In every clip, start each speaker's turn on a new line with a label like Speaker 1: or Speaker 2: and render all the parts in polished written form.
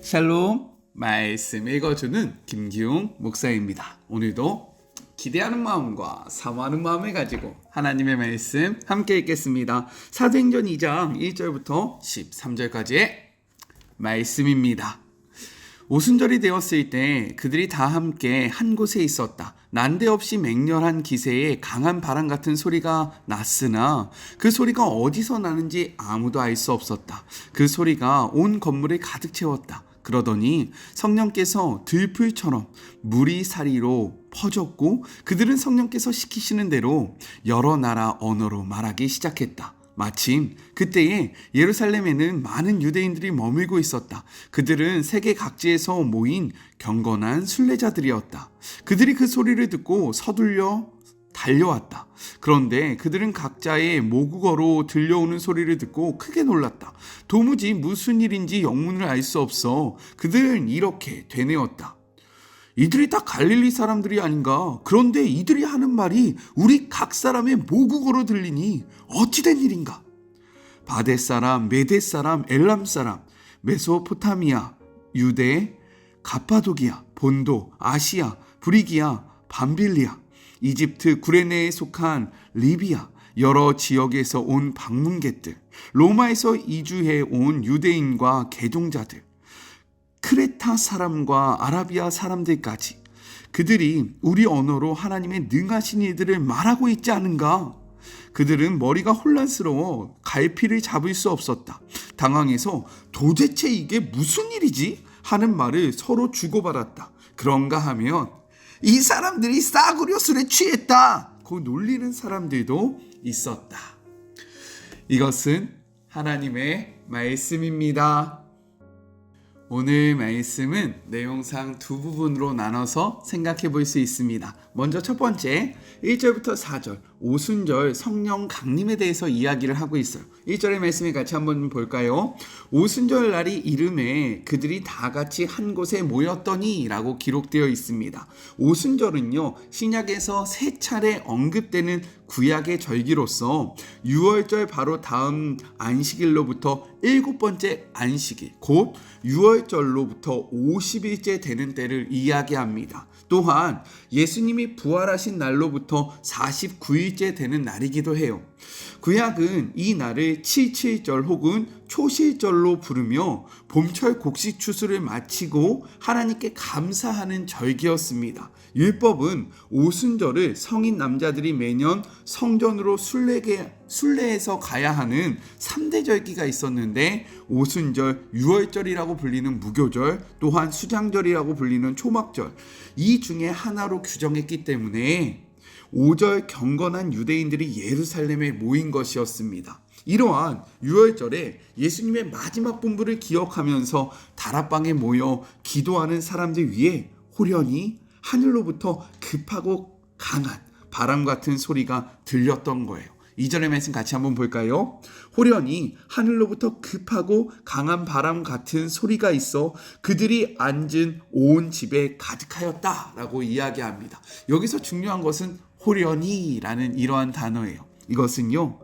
Speaker 1: 샬롬, 말씀 읽어주는 김기웅 목사입니다. 오늘도 기대하는 마음과 사모하는 마음을 가지고 하나님의 말씀 함께 읽겠습니다. 사도행전 2장 1절부터 13절까지의 말씀입니다. 오순절이 되었을 때 그들이 다 함께 한 곳에 있었다. 난데없이 맹렬한 기세에 강한 바람 같은 소리가 났으나 그 소리가 어디서 나는지 아무도 알 수 없었다. 그 소리가 온 건물을 가득 채웠다. 그러더니 성령께서 들풀처럼 무리사리로 퍼졌고 그들은 성령께서 시키시는 대로 여러 나라 언어로 말하기 시작했다. 마침 그때에 예루살렘에는 많은 유대인들이 머물고 있었다. 그들은 세계 각지에서 모인 경건한 순례자들이었다. 그들이 그 소리를 듣고 서둘러 달려왔다. 그런데 그들은 각자의 모국어로 들려오는 소리를 듣고 크게 놀랐다. 도무지 무슨 일인지 영문을 알 수 없어 그들은 이렇게 되뇌었다. 이들이 다 갈릴리 사람들이 아닌가? 그런데 이들이 하는 말이 우리 각 사람의 모국어로 들리니 어찌 된 일인가? 바데 사람, 메데 사람, 엘람 사람, 메소포타미아, 유대, 가파도기아, 본도, 아시아, 브리기아, 밤빌리아, 이집트 구레네에 속한 리비아, 여러 지역에서 온 방문객들, 로마에서 이주해 온 유대인과 개종자들, 크레타 사람과 아라비아 사람들까지 그들이 우리 언어로 하나님의 능하신 일들을 말하고 있지 않은가? 그들은 머리가 혼란스러워 갈피를 잡을 수 없었다. 당황해서 도대체 이게 무슨 일이지? 하는 말을 서로 주고받았다. 그런가 하면 이 사람들이 싸구려 술에 취했다. 그 놀리는 사람들도 있었다. 이것은 하나님의 말씀입니다. 오늘 말씀은 내용상 두 부분으로 나눠서 생각해 볼 수 있습니다. 먼저 첫 번째 1절부터 4절 오순절 성령 강림에 대해서 이야기를 하고 있어요. 1절의 말씀을 같이 한번 볼까요? 오순절 날이 이름에 그들이 다 같이 한 곳에 모였더니 라고 기록되어 있습니다. 오순절은요 신약에서 세 차례 언급되는 구약의 절기로서 6월절 바로 다음 안식일로부터 7번째 안식일 곧 6월절로부터 50일째 되는 때를 이야기합니다. 또한 예수님이 부활하신 날로부터 49일째 되는 날이기도 해요. 구약은 이 날을 칠칠절 혹은 초실절로 부르며 봄철 곡식 추수를 마치고 하나님께 감사하는 절기였습니다. 율법은 오순절을 성인 남자들이 매년 성전으로 순례해서 가야 하는 3대 절기가 있었는데 오순절, 유월절이라고 불리는 무교절, 또한 수장절이라고 불리는 초막절 이 중에 하나로 규정했기 때문에 5절 경건한 유대인들이 예루살렘에 모인 것이었습니다. 이러한 유월절에 예수님의 마지막 분부를 기억하면서 다락방에 모여 기도하는 사람들 위에 호련히 하늘로부터 급하고 강한 바람 같은 소리가 들렸던 거예요. 2절의 말씀 같이 한번 볼까요? 호련히 하늘로부터 급하고 강한 바람 같은 소리가 있어 그들이 앉은 온 집에 가득하였다 라고 이야기합니다. 여기서 중요한 것은 호련히라는 이러한 단어예요. 이것은요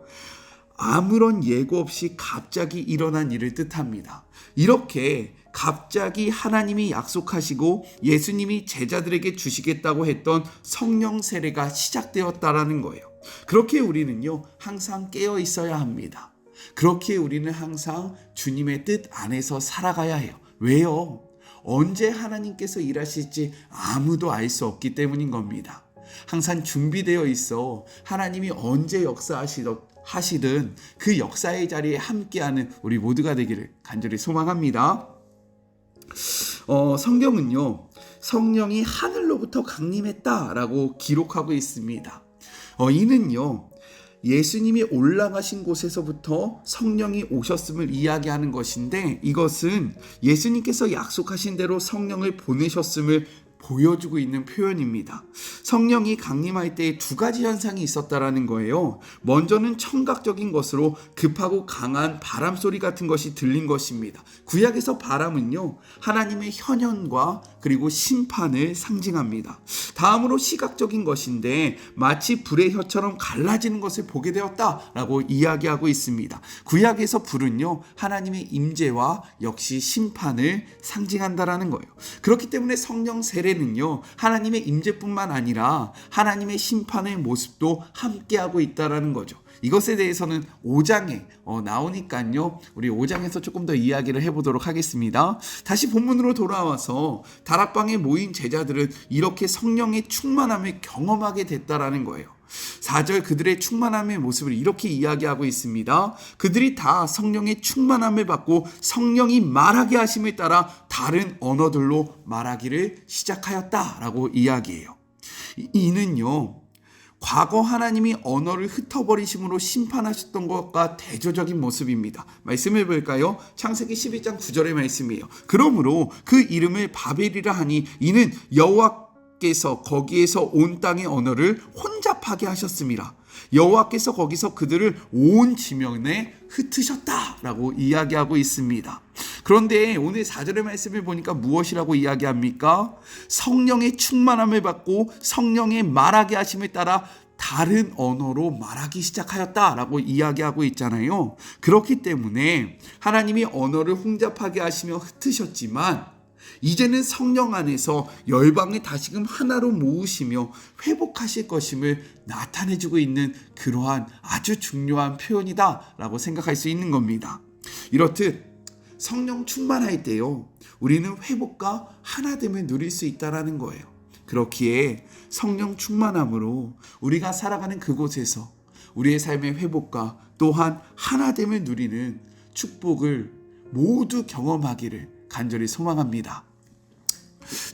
Speaker 1: 아무런 예고 없이 갑자기 일어난 일을 뜻합니다. 이렇게 갑자기 하나님이 약속하시고 예수님이 제자들에게 주시겠다고 했던 성령 세례가 시작되었다라는 거예요. 그렇게 우리는요 항상 깨어 있어야 합니다. 그렇게 우리는 항상 주님의 뜻 안에서 살아가야 해요. 왜요? 언제 하나님께서 일하실지 아무도 알 수 없기 때문인 겁니다. 항상 준비되어 있어 하나님이 언제 역사하시든 그 역사의 자리에 함께하는 우리 모두가 되기를 간절히 소망합니다. 성경은요 성령이 하늘로부터 강림했다라고 기록하고 있습니다. 이는요 예수님이 올라가신 곳에서부터 성령이 오셨음을 이야기하는 것인데 이것은 예수님께서 약속하신 대로 성령을 보내셨음을 보여주고 있는 표현입니다. 성령이 강림할 때 두 가지 현상이 있었다라는 거예요. 먼저는 청각적인 것으로 급하고 강한 바람 소리 같은 것이 들린 것입니다. 구약에서 바람은요, 하나님의 현현과 그리고 심판을 상징합니다. 다음으로 시각적인 것인데 마치 불의 혀처럼 갈라지는 것을 보게 되었다라고 이야기하고 있습니다. 구약에서 불은요, 하나님의 임재와 역시 심판을 상징한다라는 거예요. 그렇기 때문에 성령 세례는요, 하나님의 임재뿐만 아니라 하나님의 심판의 모습도 함께하고 있다라는 거죠. 이것에 대해서는 5장에 나오니까요, 우리 5장에서 조금 더 이야기를 해보도록 하겠습니다. 다시 본문으로 돌아와서 다락방에 모인 제자들은 이렇게 성령의 충만함을 경험하게 됐다라는 거예요. 4절 그들의 충만함의 모습을 이렇게 이야기하고 있습니다. 그들이 다 성령의 충만함을 받고 성령이 말하게 하심을 따라 다른 언어들로 말하기를 시작하였다라고 이야기해요. 이는요, 과거 하나님이 언어를 흩어버리심으로 심판하셨던 것과 대조적인 모습입니다. 말씀해 볼까요? 창세기 12장 9절의 말씀이에요. 그러므로 그 이름을 바벨이라 하니 이는 여호와께서 거기에서 온 땅의 언어를 혼잡하게 하셨습니다. 여호와께서 거기서 그들을 온 지면에 흩으셨다라고 이야기하고 있습니다. 그런데 오늘 4절의 말씀을 보니까 무엇이라고 이야기합니까? 성령의 충만함을 받고 성령의 말하게 하심을 따라 다른 언어로 말하기 시작하였다라고 이야기하고 있잖아요. 그렇기 때문에 하나님이 언어를 혼잡하게 하시며 흩으셨지만 이제는 성령 안에서 열방을 다시금 하나로 모으시며 회복하실 것임을 나타내주고 있는 그러한 아주 중요한 표현이다라고 생각할 수 있는 겁니다. 이렇듯 성령 충만할 때요, 우리는 회복과 하나됨을 누릴 수 있다라는 거예요. 그렇기에 성령 충만함으로 우리가 살아가는 그곳에서 우리의 삶의 회복과 또한 하나됨을 누리는 축복을 모두 경험하기를 간절히 소망합니다.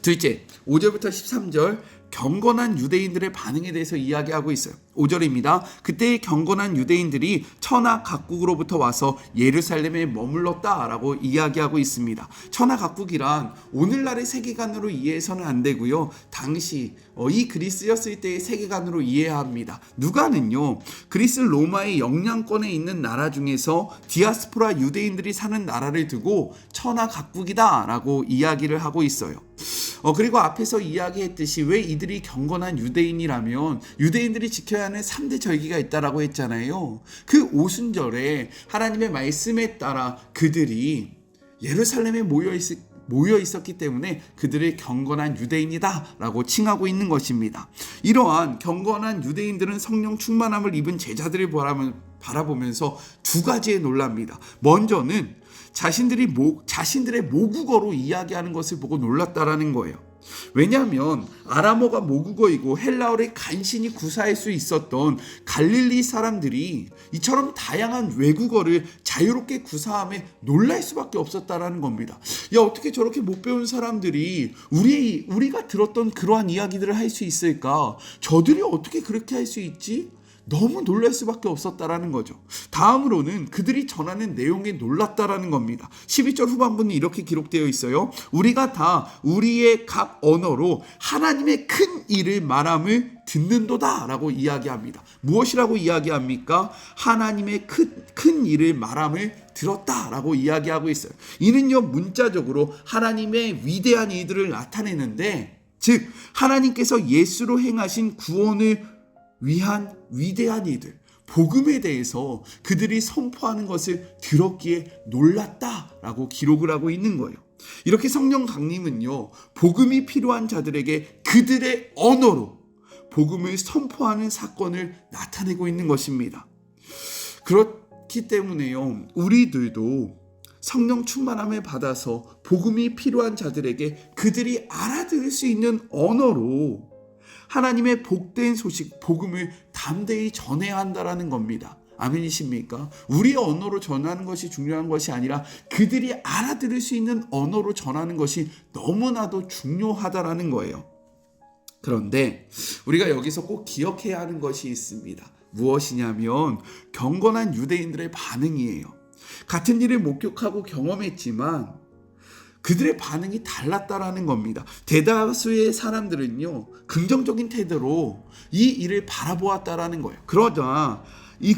Speaker 1: 둘째, 5절부터 13절 경건한 유대인들의 반응에 대해서 이야기하고 있어요. 5절입니다. 그때 경건한 유대인들이 천하 각국으로부터 와서 예루살렘에 머물렀다라고 이야기하고 있습니다. 천하 각국이란 오늘날의 세계관으로 이해해서는 안 되고요, 당시 이 글이 쓰였을 때의 세계관으로 이해해야 합니다. 누가는요, 그리스 로마의 영향권에 있는 나라 중에서 디아스포라 유대인들이 사는 나라를 두고 천하 각국이다라고 이야기를 하고 있어요. 그리고 앞에서 이야기했듯이 왜 이들이 경건한 유대인이라면 유대인들이 지켜야 하는 3대 절기가 있다라고 했잖아요. 그 오순절에 하나님의 말씀에 따라 그들이 예루살렘에 모여 있었기 때문에 그들을 경건한 유대인이다라고 칭하고 있는 것입니다. 이러한 경건한 유대인들은 성령 충만함을 입은 제자들을 바라보면서 두 가지에 놀랍니다. 먼저는 자신들의 모국어로 이야기하는 것을 보고 놀랐다라는 거예요. 왜냐하면 아람어가 모국어이고 헬라어를 간신히 구사할 수 있었던 갈릴리 사람들이 이처럼 다양한 외국어를 자유롭게 구사함에 놀랄 수밖에 없었다라는 겁니다. 야, 어떻게 저렇게 못 배운 사람들이 우리가 들었던 그러한 이야기들을 할 수 있을까? 저들이 어떻게 그렇게 할 수 있지? 너무 놀랄 수밖에 없었다라는 거죠. 다음으로는 그들이 전하는 내용에 놀랐다라는 겁니다. 12절 후반부는 이렇게 기록되어 있어요. 우리가 다 우리의 각 언어로 하나님의 큰 일을 말함을 듣는도다 라고 이야기합니다. 무엇이라고 이야기합니까? 하나님의 큰 일을 말함을 들었다라고 이야기하고 있어요. 이는요, 문자적으로 하나님의 위대한 일들을 나타내는데, 즉 하나님께서 예수로 행하신 구원을 위한 위대한 이들, 복음에 대해서 그들이 선포하는 것을 들었기에 놀랐다라고 기록을 하고 있는 거예요. 이렇게 성령 강림은요, 복음이 필요한 자들에게 그들의 언어로 복음을 선포하는 사건을 나타내고 있는 것입니다. 그렇기 때문에요, 우리들도 성령 충만함을 받아서 복음이 필요한 자들에게 그들이 알아들을 수 있는 언어로 하나님의 복된 소식, 복음을 담대히 전해야 한다라는 겁니다. 아멘이십니까? 우리의 언어로 전하는 것이 중요한 것이 아니라 그들이 알아들을 수 있는 언어로 전하는 것이 너무나도 중요하다라는 거예요. 그런데 우리가 여기서 꼭 기억해야 하는 것이 있습니다. 무엇이냐면 경건한 유대인들의 반응이에요. 같은 일을 목격하고 경험했지만 그들의 반응이 달랐다라는 겁니다. 대다수의 사람들은요, 긍정적인 태도로 이 일을 바라보았다라는 거예요. 그러자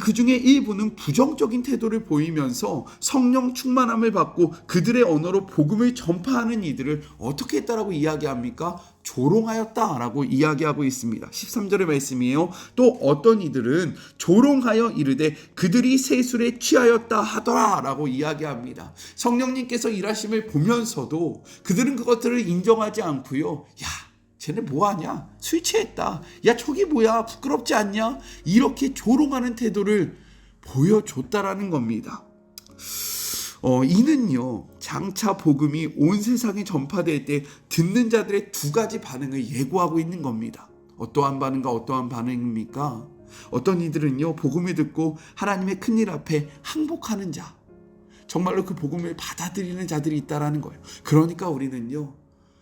Speaker 1: 그 중에 일부는 부정적인 태도를 보이면서 성령 충만함을 받고 그들의 언어로 복음을 전파하는 이들을 어떻게 했다라고 이야기합니까? 조롱하였다라고 이야기하고 있습니다. 13절의 말씀이에요. 또 어떤 이들은 조롱하여 이르되 그들이 세술에 취하였다 하더라라고 이야기합니다. 성령님께서 일하심을 보면서도 그들은 그것들을 인정하지 않고요. 쟤네 뭐하냐? 술 취했다. 야, 저기 뭐야? 부끄럽지 않냐? 이렇게 조롱하는 태도를 보여줬다라는 겁니다. 이는요, 장차 복음이 온 세상에 전파될 때 듣는 자들의 두 가지 반응을 예고하고 있는 겁니다. 어떠한 반응과 어떠한 반응입니까? 어떤 이들은요, 복음을 듣고 하나님의 큰일 앞에 항복하는 자, 정말로 그 복음을 받아들이는 자들이 있다라는 거예요. 그러니까 우리는요,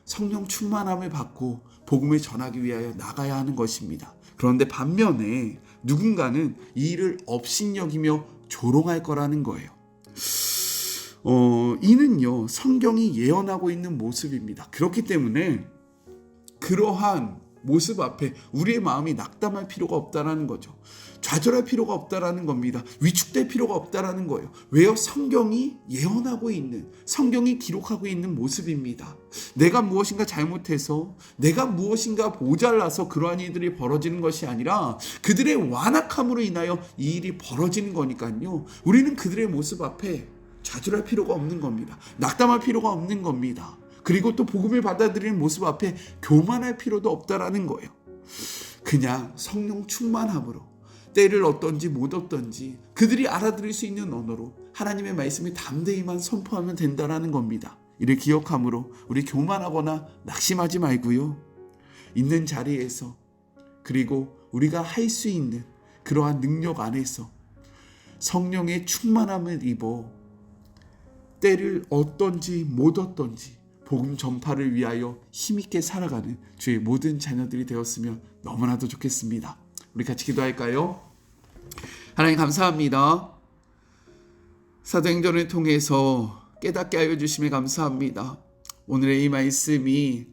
Speaker 1: 성령 충만함을 받고 복음을 전하기 위하여 나가야 하는 것입니다. 그런데 반면에 누군가는 이 일을 업신여기며 조롱할 거라는 거예요. 이는요, 성경이 예언하고 있는 모습입니다. 그렇기 때문에 그러한 모습 앞에 우리의 마음이 낙담할 필요가 없다라는 거죠. 좌절할 필요가 없다라는 겁니다. 위축될 필요가 없다라는 거예요. 왜요? 성경이 예언하고 있는, 성경이 기록하고 있는 모습입니다. 내가 무엇인가 잘못해서, 내가 무엇인가 모자라서 그러한 일들이 벌어지는 것이 아니라 그들의 완악함으로 인하여 이 일이 벌어지는 거니까요. 우리는 그들의 모습 앞에 좌절할 필요가 없는 겁니다. 낙담할 필요가 없는 겁니다. 그리고 또 복음을 받아들이는 모습 앞에 교만할 필요도 없다라는 거예요. 그냥 성령 충만함으로 때를 얻든지 못 얻든지 그들이 알아들을 수 있는 언어로 하나님의 말씀을 담대히만 선포하면 된다라는 겁니다. 이를 기억함으로 우리 교만하거나 낙심하지 말고요. 있는 자리에서, 그리고 우리가 할 수 있는 그러한 능력 안에서 성령의 충만함을 입어 때를 얻든지 못 얻든지 복음 전파를 위하여 힘있게 살아가는 주의 모든 자녀들이 되었으면 너무나도 좋겠습니다. 우리 같이 기도할까요? 하나님 감사합니다. 사도행전을 통해서 깨닫게 하여 주심에 감사합니다. 오늘의 이 말씀이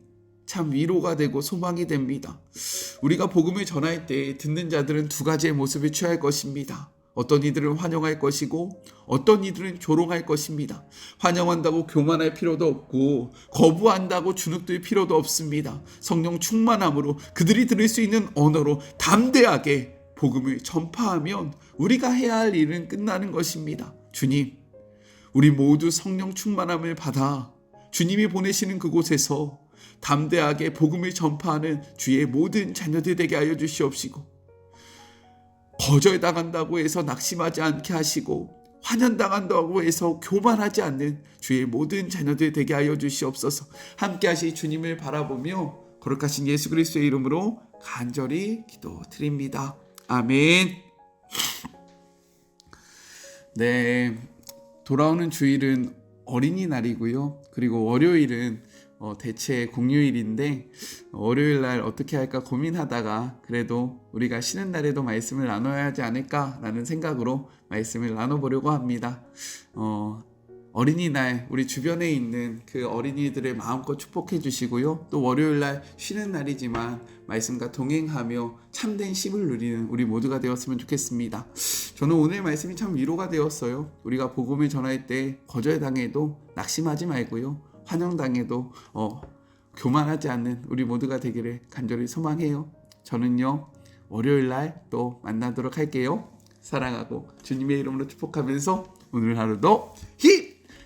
Speaker 1: 참 위로가 되고 소망이 됩니다. 우리가 복음을 전할 때 듣는 자들은 두 가지의 모습을 취할 것입니다. 어떤 이들은 환영할 것이고 어떤 이들은 조롱할 것입니다. 환영한다고 교만할 필요도 없고 거부한다고 주눅들 필요도 없습니다. 성령 충만함으로 그들이 들을 수 있는 언어로 담대하게 복음을 전파하면 우리가 해야 할 일은 끝나는 것입니다. 주님, 우리 모두 성령 충만함을 받아 주님이 보내시는 그곳에서 담대하게 복음을 전파하는 주의 모든 자녀들 되게 하여 주시옵시고, 거절당한다고 해서 낙심하지 않게 하시고 환연당한다고 해서 교만하지 않는 주의 모든 자녀들 되게 하여 주시옵소서. 함께 하실 주님을 바라보며 거룩하신 예수 그리스도의 이름으로 간절히 기도드립니다. 아멘. 네, 돌아오는 주일은 어린이날이고요. 그리고 월요일은 대체 공휴일인데 월요일 날 어떻게 할까 고민하다가 그래도 우리가 쉬는 날에도 말씀을 나눠야 하지 않을까라는 생각으로 말씀을 나눠보려고 합니다. 어린이날 우리 주변에 있는 그 어린이들의 마음껏 축복해 주시고요. 또 월요일 날 쉬는 날이지만 말씀과 동행하며 참된 쉼을 누리는 우리 모두가 되었으면 좋겠습니다. 저는 오늘 말씀이 참 위로가 되었어요. 우리가 복음을 전할 때 거절당해도 낙심하지 말고요. 환영당해도 교만하지 않는 우리 모두가 되기를 간절히 소망해요. 저는요, 월요일 날 또 만나도록 할게요. 사랑하고 주님의 이름으로 축복하면서 오늘 하루도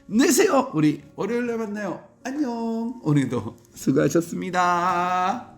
Speaker 1: 힘내세요. 우리 월요일 날 만나요. 안녕. 오늘도 수고하셨습니다.